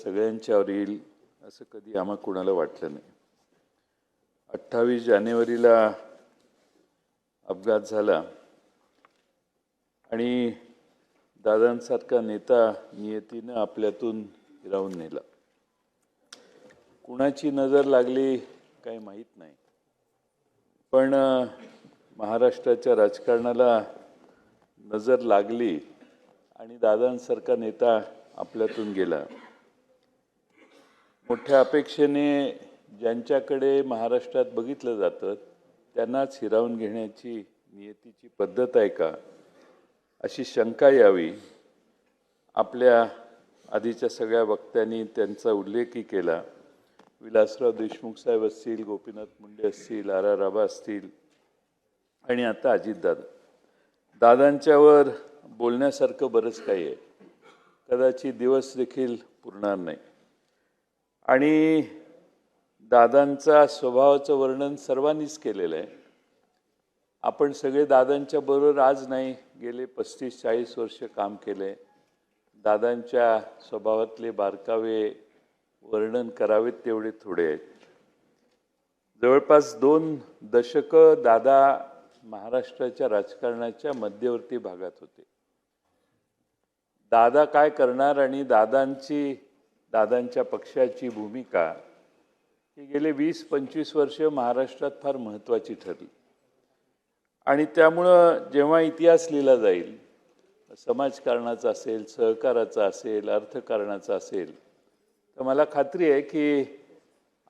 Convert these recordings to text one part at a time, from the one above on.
सगळ्यांच्यावर येईल असं कधी आम्हा कुणाला वाटलं नाही. 28 जानेवारीला अपघात झाला आणि दादांसारखा नेता नियतीनं आपल्यातून हिरावून नेला. कुणाची नजर लागली काही माहीत नाही, पण महाराष्ट्राच्या राजकारणाला नजर लागली आणि दादांसारखा नेता आपल्यातून गेला. मोठ्या अपेक्षेने ज्यांच्याकडे महाराष्ट्रात बघितलं जातं त्यांनाच हिरावून घेण्याची नियतीची पद्धत आहे का अशी शंका यावी. आपल्या आधीच्या सगळ्या वक्त्यांनी त्यांचा उल्लेखही केला. विलासराव देशमुख साहेब असतील, गोपीनाथ मुंडे असतील, आर आबा असतील आणि आता अजितदादा. दादांच्यावर बोलण्यासारखं बरंच काही आहे, कदाचित दिवस देखील पुरणार नाही. आणि दादांचा स्वभावाचं वर्णन सर्वांनीच केलेलं आहे. आपण सगळे दादांच्या बरोबर आज नाही, गेले 35-40 वर्ष काम केले. दादांच्या स्वभावातले बारकावे वर्णन करावेत तेवढे थोडे आहेत. जवळपास 2 दशकं दादा महाराष्ट्राच्या राजकारणाच्या मध्यवर्ती भागात होते. दादा काय करणार आणि दादांच्या पक्षाची भूमिका ही गेले 20-25 वर्ष महाराष्ट्रात फार महत्त्वाची ठरली. आणि त्यामुळं जेव्हा इतिहास लिहिला जाईल, समाजकारणाचा असेल, सहकाराचा असेल, अर्थकारणाचा असेल, तर मला खात्री आहे की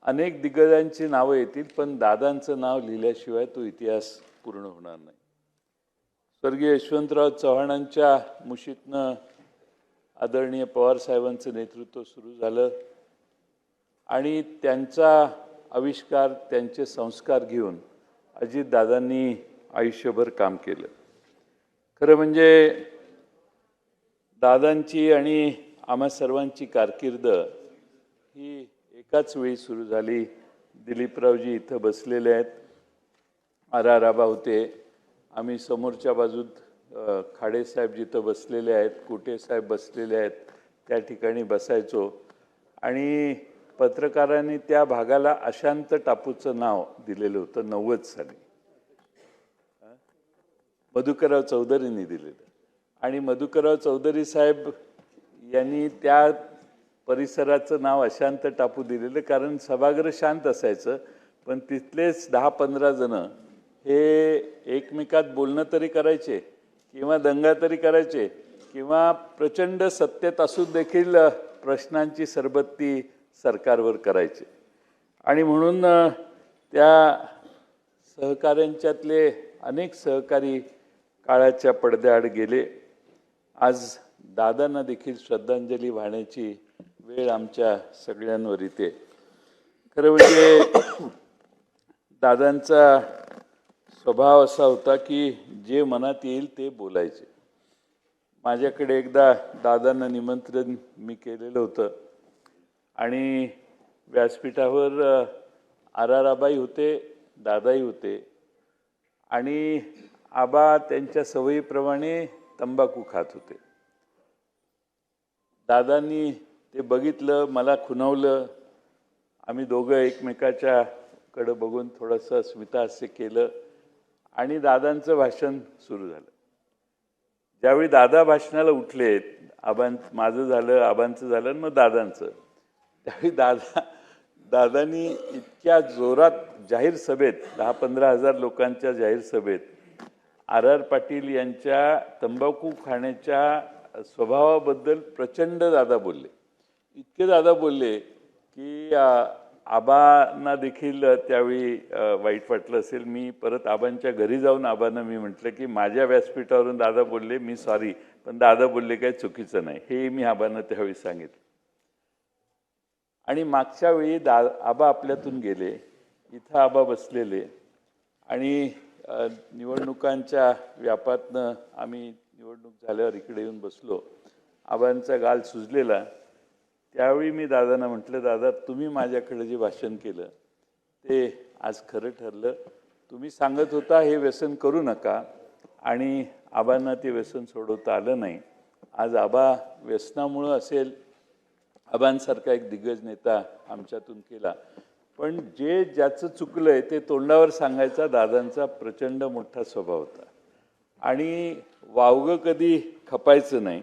अनेक दिग्गजांची नावं येतील, पण दादांचं नाव लिहिल्याशिवाय तो इतिहास पूर्ण होणार नाही. स्वर्गीय यशवंतराव चव्हाणांच्या मुशीतनं आदरणीय पवार साहेबांचं नेतृत्व सुरू झालं आणि त्यांचा आविष्कार, त्यांचे संस्कार घेऊन अजितदादांनी आयुष्यभर काम केलं. खरं म्हणजे दादांची आणि आम्हा सर्वांची कारकीर्द ही एकाच वेळी सुरू झाली. दिलीपरावजी इथं बसलेले आहेत, आर आबा होते, आम्ही समोरच्या बाजूत खाडेसाहेब जिथं बसलेले आहेत, कुटेसाहेब बसलेले आहेत, त्या ठिकाणी बसायचो. आणि पत्रकारांनी त्या भागाला अशांत टापूचं नाव दिलेलं होतं 90 साली. मधुकरराव चौधरींनी दिलेलं. आणि मधुकरराव चौधरी साहेब यांनी त्या परिसराचं नाव अशांत टापू दिलेलं, कारण सभागृह शांत असायचं, पण तिथलेच 10-15 जण हे एकमेकात बोलणं तरी करायचे किंवा दंगा तरी करायचे किंवा प्रचंड सत्तेत असून देखील प्रश्नांची सरबत्ती सरकारवर करायचे. आणि म्हणून त्या सहकाऱ्यांच्यातले अनेक सहकारी काळाच्या पडद्याआड गेले. आज दादांना देखील श्रद्धांजली वाहण्याची वेळ आमच्या सगळ्यांवर येते. खरं म्हणजे दादांचा स्वभाव असा होता की जे मनात येईल ते बोलायचे. माझ्याकडे एकदा दादांना निमंत्रण मी केलेलं होतं आणि व्यासपीठावर आर आबाई होते, दादाही होते. आणि आबा त्यांच्या सवयीप्रमाणे तंबाखू खात होते. दादांनी ते बघितलं, मला खुणावलं. आम्ही दोघं एकमेकाच्याकडं बघून थोडंसं स्मितहास्य केलं आणि दादांचं भाषण सुरू झालं. ज्यावेळी दादा भाषणाला उठले, माझं झालं, आबांचं झालं आणि मग दादांचं, त्यावेळी दादांनी इतक्या जोरात जाहीर सभेत 10-15 हजार लोकांच्या जाहीर सभेत आर पाटील यांच्या तंबाखू खाण्याच्या स्वभावाबद्दल प्रचंड दादा बोलले. इतके दादा बोलले की आबांना देखील त्यावेळी वाईट वाटलं असेल. मी परत आबांच्या घरी जाऊन आबांना मी म्हटलं की माझ्या व्यासपीठावरून दादा बोलले, मी सॉरी, पण दादा बोलले काही चुकीचं नाही, हे मी आबांना त्यावेळी सांगितलं. आणि मागच्या वेळी आबा आपल्यातून गेले, इथं आबा बसलेले आणि निवडणुकांच्या व्यापातनं आम्ही निवडणूक झाल्यावर इकडे येऊन बसलो. आबांचा गाल सुजलेला. त्यावेळी मी दादांना म्हटलं, दादा तुम्ही माझ्याकडे जे भाषण केलं ते आज खरं ठरलं. तुम्ही सांगत होता हे व्यसन करू नका आणि आबांना ते व्यसन सोडवता आलं नाही. आज आबा व्यसनामुळं असेल, आबांसारखा एक दिग्गज नेता आमच्यातून केला, पण ज्याचं चुकलंय ते तोंडावर सांगायचा दादांचा प्रचंड मोठा स्वभाव होता आणि वावगं कधी खपायचं नाही.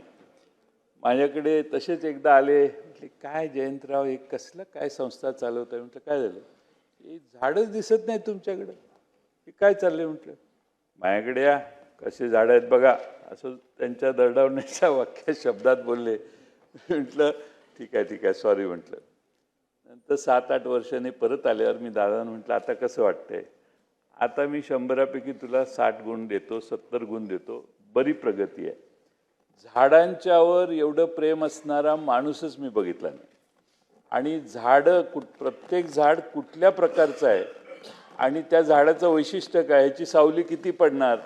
माझ्याकडे तसेच एकदा आले, म्हटले काय जयंतराव हे कसलं काय संस्था चालवताय? म्हटलं काय झालं? हे झाडच दिसत नाही तुमच्याकडं, हे काय चाललंय? म्हटलं माझ्याकडे या, कसे झाडं आहेत बघा, असं त्यांच्या दरडावण्याच्या वाक्य शब्दात बोलले. म्हटलं ठीक आहे सॉरी म्हटलं. नंतर 7-8 वर्षांनी परत आल्यावर मी दादांना म्हटलं आता कसं वाटतंय? आता मी 100पैकी तुला 60 गुण देतो, 70 गुण देतो, बरी प्रगती आहे. झाडांच्यावर एवढं प्रेम असणारा माणूसच मी बघितला नाही. आणि प्रत्येक झाड कुठल्या प्रकारचं आहे आणि त्या झाडाचं वैशिष्ट्य काय, ह्याची सावली किती पडणार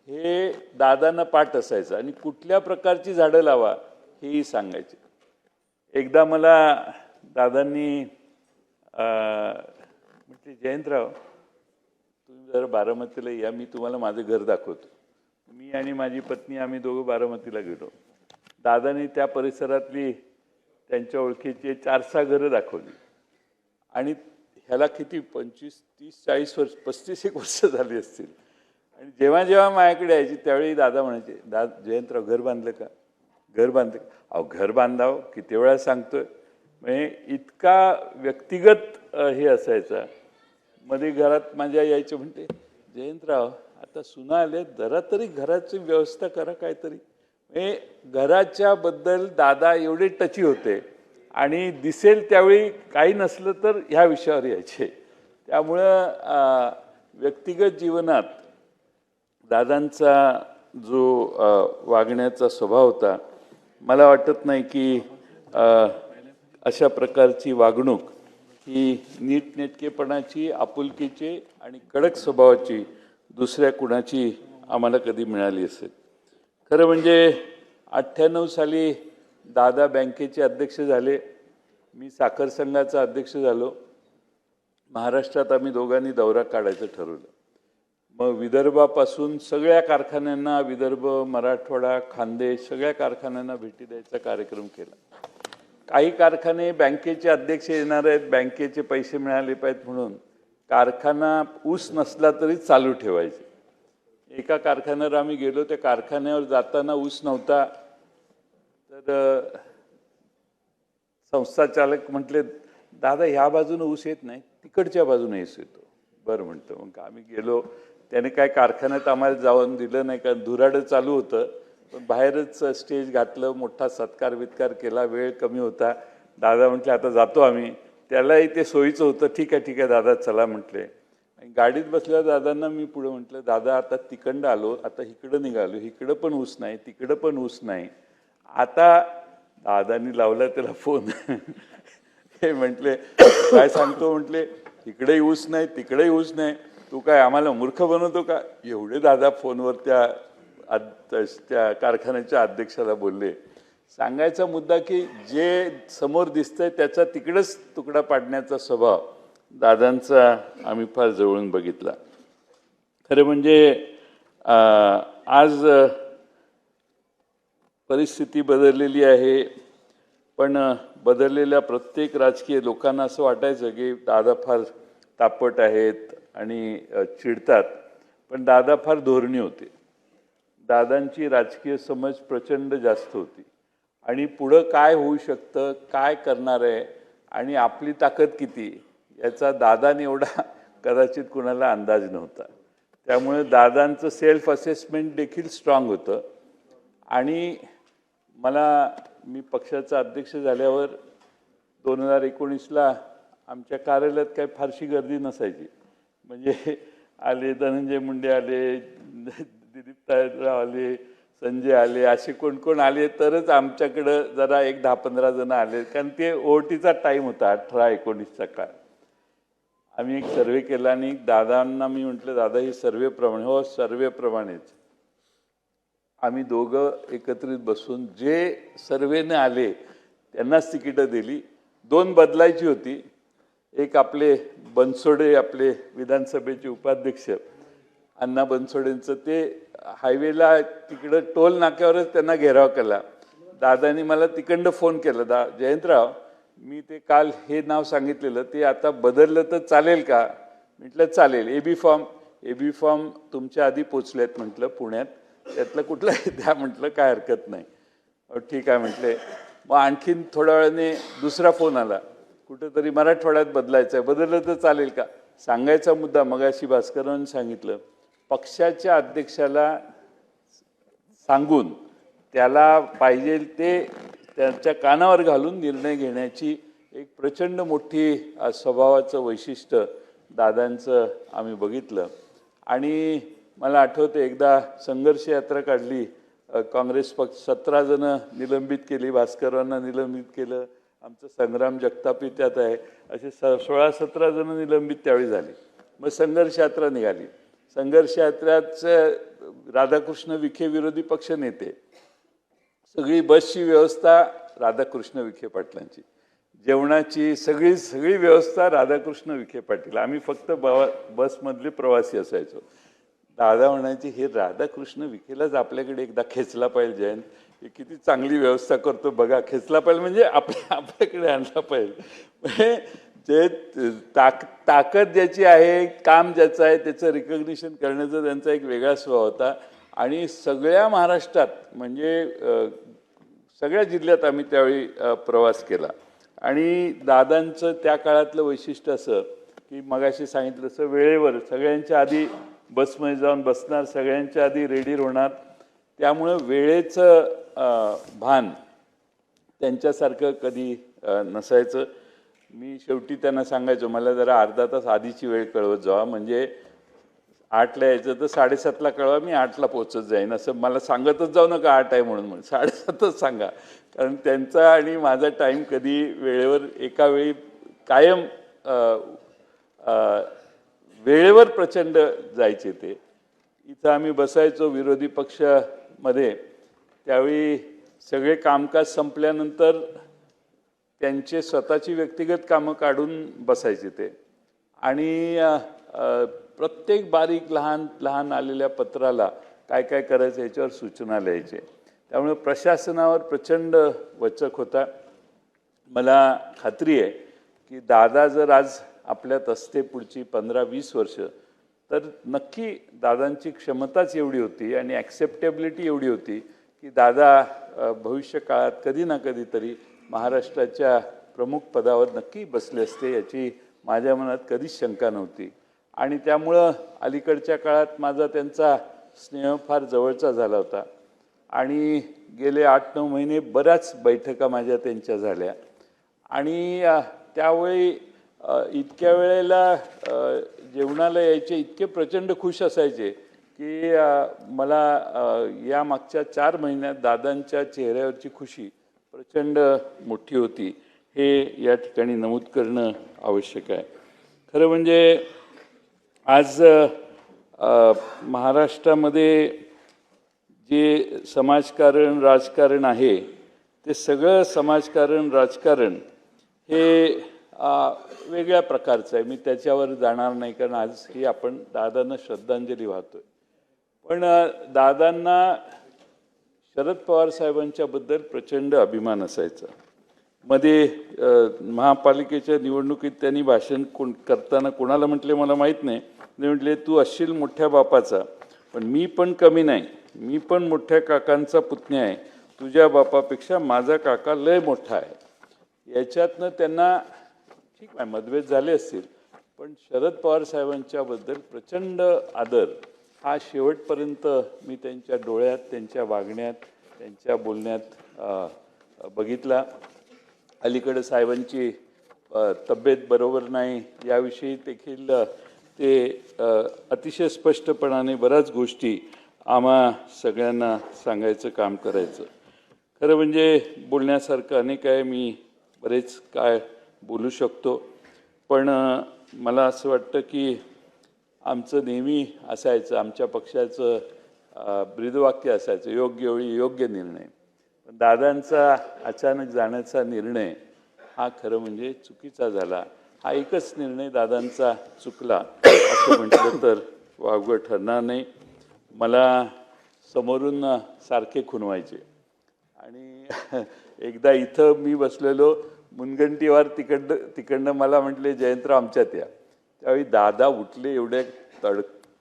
हे दादांना पाठ असायचं आणि कुठल्या प्रकारची झाडं लावा हेही सांगायचे. एकदा मला दादांनी म्हटले जयंतराव तुम्ही जरा बारामतीला या, मी तुम्हाला माझं घर दाखवतो. मी आणि माझी पत्नी आम्ही दोघं बारामतीला गेलो. दादांनी त्या परिसरातली त्यांच्या ओळखीची 4-6 घरं दाखवली आणि ह्याला किती 25-30-40 वर्ष 35 वर्ष झाली असतील. आणि जेव्हा जेव्हा माझ्याकडे यायची त्यावेळी दादा म्हणायचे जयंतराव घर बांधलं का? घर बांधलं का? अहो घर बांधावं किती वेळा सांगतोय. म्हणजे इतका व्यक्तिगत हे असायचा. मध्ये घरात माझ्या यायचं, म्हणते जयंतराव आता सुना आले, जरा तरी घराची व्यवस्था करा काहीतरी. म्हणजे घराच्या बद्दल दादा एवढे टची होते आणि दिसेल त्यावेळी काही नसलं तर ह्या विषयावर यायचे. त्यामुळं व्यक्तिगत जीवनात दादांचा जो वागण्याचा स्वभाव होता, मला वाटत नाही की अशा प्रकारची वागणूक ही नीटनेटकेपणाची, आपुलकीची आणि कडक स्वभावाची दुसऱ्या कुणाची आम्हाला कधी मिळाली असेल. खरं म्हणजे 98 साली दादा बँकेचे अध्यक्ष झाले, मी साखर संघाचा अध्यक्ष झालो. महाराष्ट्रात आम्ही दोघांनी दौरा काढायचं ठरवलं. मग विदर्भापासून सगळ्या कारखान्यांना, विदर्भ, मराठवाडा, खानदेश सगळ्या कारखान्यांना भेटी द्यायचा कार्यक्रम केला. काही कारखाने बँकेचे अध्यक्ष येणार आहेत, बँकेचे पैसे मिळाले पाहिजेत म्हणून कारखाना ऊस नसला तरी चालू ठेवायचे. एका कारखान्यावर आम्ही गेलो, त्या कारखान्यावर जाताना ऊस नव्हता. तर संस्था चालक म्हटले दादा ह्या बाजूने ऊस येत नाही, तिकडच्या बाजूने ऊस येतो. बरं म्हणतो. मग आम्ही गेलो. त्याने काय कारखान्यात आम्हाला जाऊन दिलं नाही, कारण धुराडं चालू होतं. पण बाहेरच स्टेज घातलं, मोठा सत्कार वित्कार केला. वेळ कमी होता. दादा म्हटले आता जातो आम्ही. त्यालाही ते सोयीचं होतं. ठीक आहे दादा चला म्हटले. गाडीत बसल्या दादांना मी पुढे म्हटलं दादा आता तिकडं आलो, आता इकडं निघालो, इकडं पण ऊस नाही, तिकडं पण ऊस नाही. आता दादांनी लावला त्याला फोन. हे म्हटले काय सांगतो? म्हटले इकडेही ऊस नाही, तिकडेही ऊस नाही, तू काय आम्हाला मूर्ख बनवतो का? एवढे दादा फोनवर त्या कारखान्याच्या अध्यक्षाला बोलले. सांगायचा मुद्दा की जे समोर दिसतंय त्याचा तिकडेच तुकडा पाडण्याचा स्वभाव दादांचा आम्ही फार जवळून बघितला. खरं म्हणजे आज परिस्थिती बदललेली आहे, पण बदललेल्या प्रत्येक राजकीय लोकांना असं वाटायचं की दादा फार तापट आहेत आणि चिडतात, पण दादा फार धोरणी होते. दादांची राजकीय समज प्रचंड जास्त होती आणि पुढं काय होऊ शकतं, काय करणार आहे आणि आपली ताकद किती याचा दादाने एवढा कदाचित कुणाला अंदाज नव्हता. त्यामुळे दादांचं सेल्फ असेसमेंट देखील स्ट्रॉंग होतं. आणि मी पक्षाचा अध्यक्ष झाल्यावर 2019ला आमच्या कार्यालयात काही फारशी गर्दी नसायची. म्हणजे आले धनंजय मुंडे आले, दिलीप तायराव आले, संजय आले, असे कोण आले तरच आमच्याकडं जरा 10-15 जण आले, कारण ते ओटीचा टाईम होता 18-19चा काळ. आम्ही एक सर्वे केला आणि दादांना मी म्हटलं दादा हे सर्वेप्रमाणे, हो सर्वेप्रमाणेच. आम्ही दोघं एकत्रित बसून जे सर्वेने आले त्यांनाच तिकीटं दिली. 2 बदलायची होती. एक आपले बनसोडे, आपले विधानसभेचे उपाध्यक्ष अण्णा बनसोडेंचं, ते हायवेला तिकडं टोल नाक्यावरच त्यांना घेराव केला. दादांनी मला तिकडं फोन केला, जयंतराव मी ते काल हे नाव सांगितलेलं ते आता बदललं तर चालेल का? म्हटलं चालेल. एबी फॉर्म तुमच्या आधी पोचलेत म्हटलं पुण्यात, त्यातलं कुठलंही द्या म्हटलं, काय हरकत नाही. ठीक आहे म्हटले. मग आणखीन थोड्या वेळाने दुसरा फोन आला, कुठंतरी मराठवाड्यात बदलायचं आहे, बदललं तर चालेल का? सांगायचा मुद्दा मगाशी भास्करांनी सांगितलं, पक्षाच्या अध्यक्षाला सांगून त्याला पाहिजे ते त्यांच्या कानावर घालून निर्णय घेण्याची एक प्रचंड मोठी स्वभावाचं वैशिष्ट्य दादांचं आम्ही बघितलं. आणि मला आठवतं एकदा संघर्ष यात्रा काढली, काँग्रेस पक्ष 17 जणं निलंबित केली, भास्करांना निलंबित केलं, आमचं संग्राम जगतापही त्यात आहे, असे 16-17 जणं निलंबित त्यावेळी झाली. मग संघर्ष यात्रा निघाली. संघर्ष यात्राचं राधाकृष्ण विखे विरोधी पक्ष नेते, सगळी बसची व्यवस्था राधाकृष्ण विखे पाटलांची, जेवणाची सगळी व्यवस्था राधाकृष्ण विखे पाटील, आम्ही फक्त बसमधले प्रवासी असायचो. दादा म्हणायचे, हे राधाकृष्ण विखेलाच आपल्याकडे एकदा खेचला पाहिजे, जयंत हे किती चांगली व्यवस्था करतो बघा, खेचला पाहिजे म्हणजे आपल्याकडे आणला पाहिजे. म्हणजे जे ताकद ज्याची आहे, काम ज्याचं आहे, त्याचं रिकग्निशन करण्याचा त्यांचा एक वेगळा स्वभाव होता. आणि सगळ्या महाराष्ट्रात म्हणजे सगळ्या जिल्ह्यात आम्ही त्यावेळी प्रवास केला. आणि दादांचं त्या काळातलं वैशिष्ट्य असं की मगाशी सांगितलं तसं वेळेवर सगळ्यांच्या आधी बसमध्ये जाऊन बसणार, सगळ्यांच्या आधी रेडी होणार, त्यामुळं वेळेचं भान त्यांच्यासारखं कधी नसायचं. मी शेवटी त्यांना सांगायचो, मला जरा अर्धा तास आधीची वेळ कळवत जावा, म्हणजे 8ला यायचं तर 7:30ला कळवा, मी 8ला पोहोचत जाईन, असं मला सांगतच जाऊ नका 8 आहे म्हणून 7:30च सांगा. कारण त्यांचा आणि माझा टाईम कधी वेळेवर एका वेळी कायम वेळेवर प्रचंड जायचे ते. इथं आम्ही बसायचो विरोधी पक्षामध्ये, त्यावेळी सगळे कामकाज संपल्यानंतर त्यांचे स्वतःची व्यक्तिगत कामं काढून बसायचे ते. आणि प्रत्येक बारीक लहान लहान आलेल्या पत्राला काय काय करायचं याच्यावर सूचना लिहायचे. त्यामुळे प्रशासनावर प्रचंड वचक होता. मला खात्री आहे की दादा जर आज आपल्यात असते पुढची 15-20 वर्ष, तर नक्की दादांची क्षमताच एवढी होती आणि ॲक्सेप्टेबिलिटी एवढी होती की दादा भविष्य काळात कधी ना कधीतरी महाराष्ट्राच्या प्रमुख पदावर नक्की बसले असते, याची माझ्या मनात कधीच शंका नव्हती. आणि त्यामुळं अलीकडच्या काळात माझा त्यांचा स्नेह फार जवळचा झाला होता. आणि गेले 8-9 महिने बऱ्याच बैठका माझ्या त्यांच्या झाल्या. आणि त्यावेळी इतक्या वेळेला जेवणाला यायचे, इतके प्रचंड खुश असायचे की मला या मागच्या 4 महिन्यात दादांच्या चेहऱ्यावरची खुशी प्रचंड मोठी होती, हे या ठिकाणी नमूद करणं आवश्यक आहे. खरं म्हणजे आज महाराष्ट्रामध्ये जे समाजकारण राजकारण आहे, ते सगळं समाजकारण राजकारण हे वेगळ्या प्रकारचं आहे. मी त्याच्यावर जाणार नाही, कारण आज ही आपण दादांना श्रद्धांजली वाहतोय. पण दादांना शरद पवार साहेबांच्याबद्दल प्रचंड अभिमान असायचा. मध्ये महापालिकेच्या निवडणुकीत त्यांनी भाषण करताना कोणाला म्हटले मला माहीत नाही, ते म्हटले, तू असशील मोठ्या बापाचा, पण मी पण कमी नाही, मी पण मोठ्या काकांचा पुतण्या आहे, तुझ्या बापापेक्षा माझा काका लय मोठा आहे. याच्यातनं त्यांना ठीक आहे मतभेद झाले असतील, पण शरद पवार साहेबांच्याबद्दल प्रचंड आदर हा शेवटपर्यंत मी त्यांच्या डोळ्यात, त्यांच्या वागण्यात, त्यांच्या बोलण्यात बघितला. अलीकडे साहेबांची तब्येत बरोबर नाही याविषयी देखील ते अतिशय स्पष्टपणाने बऱ्याच गोष्टी आम्हा सगळ्यांना सांगायचं काम करायचं. खरं म्हणजे बोलण्यासारखं अनेक आहे, मी बरेच काय बोलू शकतो, पण मला असं वाटतं की आमचं नेहमी असायचं, आमच्या पक्षाचं ब्रीदवाक्य असायचं, योग्य वेळी योग्य निर्णय. पण दादांचा अचानक जाण्याचा निर्णय हा खरं म्हणजे चुकीचा झाला. हा एकच निर्णय दादांचा चुकला असं म्हटलं तर वावगं ठरणार नाही. मला समोरून सारखे खुणवायचे आणि एकदा इथं मी बसलेलो, मुनगंटीवार तिकडनं मला म्हटले जयंतराव आमच्यात या. त्यावेळी दादा उठले एवढे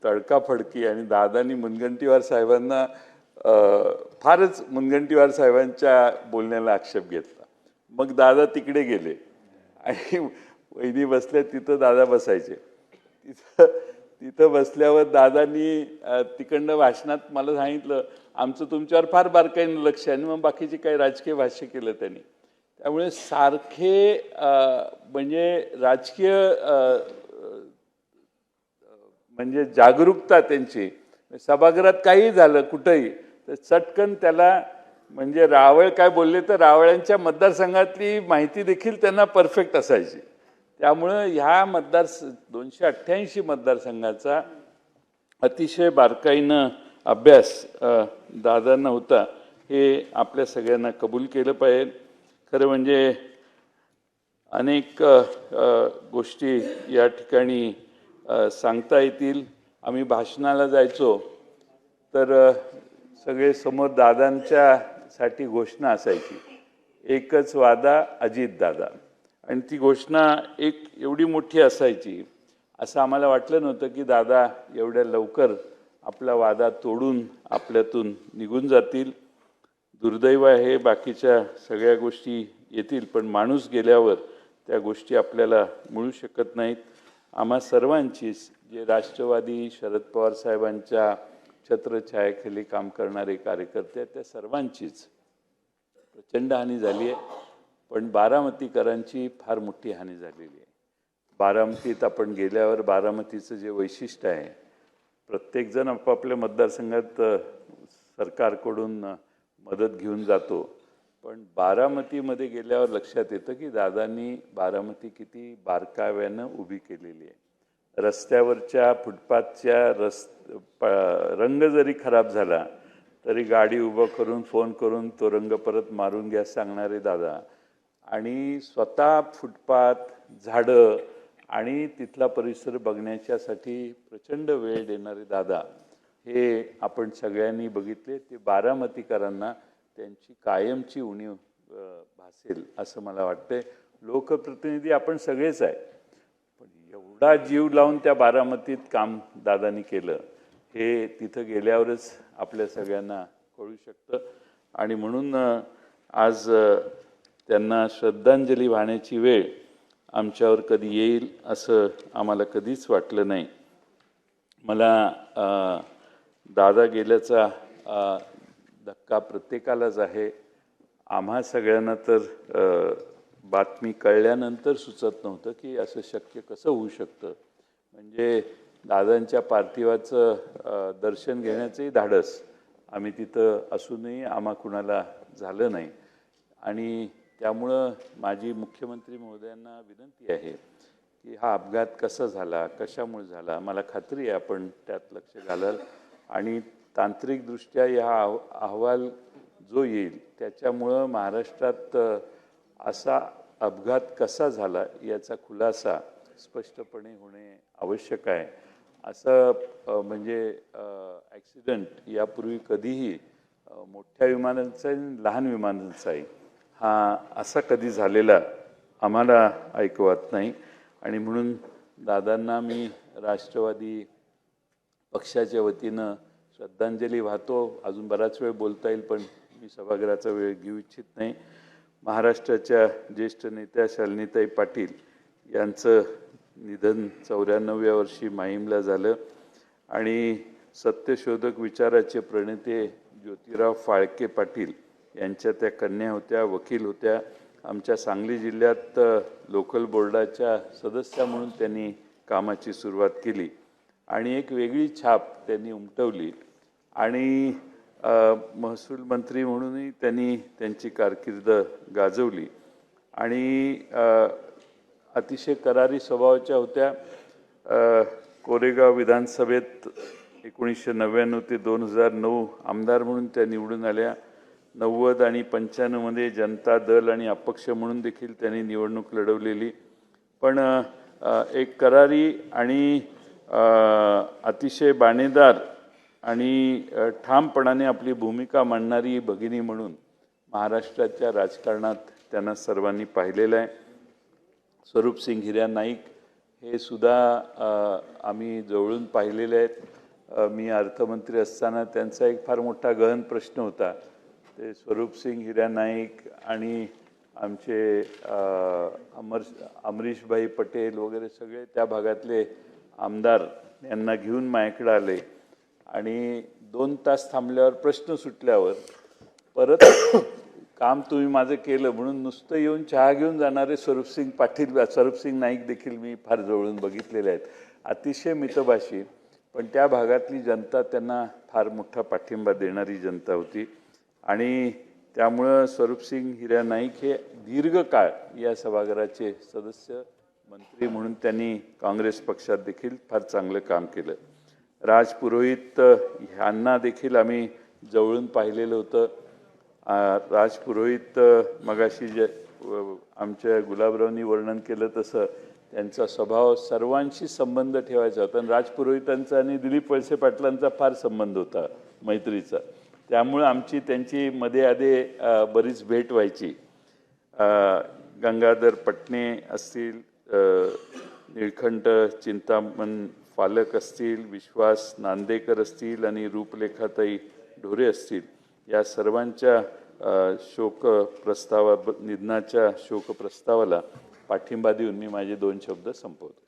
तडकाफडकी आणि दादानी मुनगंटीवार साहेबांना फारच मुनगंटीवार साहेबांच्या बोलण्याला आक्षेप घेतला. मग दादा तिकडे गेले आणि वहिनी बसल्या तिथं दादा बसायचे. तिथं बसल्यावर दादांनी तिकडनं भाषणात मला सांगितलं आमचं तुमच्यावर फार बारकाईनं लक्ष आहे. आणि मग बाकीचे काही राजकीय भाष्य केलं त्यांनी. त्यामुळे सारखे म्हणजे राजकीय म्हणजे जागरूकता त्यांची. सभागृहात काही झालं कुठंही तर चटकन त्याला म्हणजे रावळ काय बोलले तर रावळ्यांच्या मतदारसंघातली माहिती देखील त्यांना परफेक्ट असायची. त्यामुळं ह्या 288 मतदारसंघाचा अतिशय बारकाईनं अभ्यास दादांना होता हे आपल्या सगळ्यांना कबूल केलं पाहिजे. खरं म्हणजे अनेक गोष्टी या ठिकाणी सांगता येतील. आम्ही भाषणाला जायचो तर सगळे समोर दादांच्यासाठी घोषणा असायची, एकच वादा अजित दादा. आणि ती घोषणा एक एवढी मोठी असायची असं आम्हाला वाटलं नव्हतं की दादा एवढ्या लवकर आपला वादा तोडून आपल्यातून निघून जातील. दुर्दैव आहे, बाकीच्या सगळ्या गोष्टी येतील पण माणूस गेल्यावर त्या गोष्टी आपल्याला मिळू शकत नाहीत. आम्हा सर्वांचीच जे राष्ट्रवादी शरद पवार साहेबांच्या छत्रछायाखाली काम करणारे कार्यकर्ते आहेत त्या सर्वांचीच प्रचंड हानी झाली आहे. पण बारामतीकरांची फार मोठी हानी झालेली आहे. बारामतीत आपण गेल्यावर बारामतीचं जे वैशिष्ट्य आहे, प्रत्येकजण आपापल्या मतदारसंघात सरकारकडून मदत घेऊन जातो, पण बारामतीमध्ये गेल्यावर लक्षात येतं की दादांनी बारामती किती बारकाव्यानं उभी केलेली आहे. रस्त्यावरच्या फुटपाथच्या रंग जरी खराब झाला तरी गाडी उभं करून फोन करून तो रंग परत मारून घ्या सांगणारे दादा, आणि स्वतः फुटपाथ झाडं आणि तिथला परिसर बघण्याच्यासाठी प्रचंड वेळ देणारे दादा हे आपण सगळ्यांनी बघितले. ते बारामतीकरांना त्यांची कायमची उणीव भासेल असं मला वाटतंय. लोकप्रतिनिधी आपण सगळेच आहे, पण एवढा जीव लावून त्या बारामतीत काम दादांनी केलं हे तिथं गेल्यावरच आपल्या सगळ्यांना कळू शकतं. आणि म्हणून आज त्यांना श्रद्धांजली वाहण्याची वेळ आमच्यावर कधी येईल असं आम्हाला कधीच वाटलं नाही. मला दादा गेल्याचा धक्का प्रत्येकालाच आहे. आम्हा सगळ्यांना तर बातमी कळल्यानंतर सुचत नव्हतं की असं शक्य कसं होऊ शकतं. म्हणजे दादांच्या पार्थिवाचं दर्शन घेण्याचंही धाडस आम्ही तिथं असूनही आम्हा कुणाला झालं नाही. आणि त्यामुळं माझी मुख्यमंत्री महोदयांना विनंती आहे की हा अपघात कसा झाला, कशामुळे झाला, मला खात्री आहे आपण त्यात लक्ष घालाल आणि तांत्रिकदृष्ट्या हा अहवाल जो येईल त्याच्यामुळं महाराष्ट्रात असा अपघात कसा झाला याचा खुलासा स्पष्टपणे होणे आवश्यक आहे. असं म्हणजे ॲक्सिडेंट यापूर्वी कधीही मोठ्या विमानांचाही लहान विमानांचाही हा असा कधी झालेला आम्हाला ऐकवत नाही. आणि म्हणून दादांना मी राष्ट्रवादी पक्षाच्या वतीनं श्रद्धांजली वाहतो. अजून बराच वेळ बोलता येईल पण मी सभागृहाचा वेळ घेऊ इच्छित नाही. महाराष्ट्राच्या ज्येष्ठ नेत्या शालिनीताई पाटील यांचं निधन 94व्या वर्षी माहीमला झालं आणि सत्यशोधक विचाराचे प्रणेते ज्योतिराव फाळके पाटील यांच्या त्या कन्या होत्या, वकील होत्या. आमच्या सांगली जिल्ह्यात लोकल बोर्डाच्या सदस्या म्हणून त्यांनी कामाची सुरुवात केली आणि एक वेगळी छाप त्यांनी उमटवली आणि महसूल मंत्री म्हणूनही त्यांनी त्यांची कारकीर्द गाजवली आणि अतिशय करारी स्वभावाच्या होत्या. कोरेगाव विधानसभेत 1999 ते 2009 आमदार म्हणून त्या निवडून आल्या. 90 आणि 95मध्ये जनता दल आणि अपक्ष म्हणून देखील त्यांनी निवडणूक लढवलेली. पण एक करारी आणि अतिशय बाणेदार आणि ठामपणाने आपली भूमिका मांडणारी भगिनी म्हणून महाराष्ट्राच्या राजकारणात त्यांना सर्वांनी पाहिलेलं आहे. स्वरूप सिंग हिऱ्या नाईक हे सुद्धा आम्ही जवळून पाहिलेले आहेत. मी अर्थमंत्री असताना त्यांचा एक फार मोठा गहन प्रश्न होता. ते स्वरूप सिंग हिऱ्या नाईक आणि आमचे अमरीशभाई पटेल वगैरे सगळे त्या भागातले आमदार यांना घेऊन माझ्याकडे आले आणि 2 तास थांबल्यावर प्रश्न सुटल्यावर परत काम तुम्ही माझं केलं म्हणून नुसतं येऊन चहा घेऊन जाणारे स्वरूप सिंग नाईक देखील मी फार जवळून बघितलेले आहेत. अतिशय मितभाषी, पण त्या भागातली जनता त्यांना फार मोठा पाठिंबा देणारी जनता होती आणि त्यामुळं स्वरूप सिंग हिऱ्या नाईक हे दीर्घकाळ या सभागृहाचे सदस्य मंत्री म्हणून त्यांनी काँग्रेस पक्षात देखील फार चांगलं काम केलं. राज पुरोहित ह्यांना देखील आम्ही जवळून पाहिलेलं होतं. राज पुरोहित मगाशी जे आमच्या गुलाबरावनी वर्णन केलं तसं त्यांचा स्वभाव सर्वांशी संबंध ठेवायचा होता आणि राज पुरोहितांचा आणि दिलीप वळसे पाटलांचा फार संबंध होता मैत्रीचा. त्यामुळे आमची त्यांची मध्ये आधे बरीच भेट व्हायची. गंगाधर पटणे असतील, निळकंठ चिंतामण फालक असतील, विश्वास नांदेकर असतील आणि रूपलेखाताई ढोरे असतील, या सर्वांच्या निधनाच्या शोकप्रस्तावाला पाठिंबा देऊन मी माझे 2 शब्द संपवतो.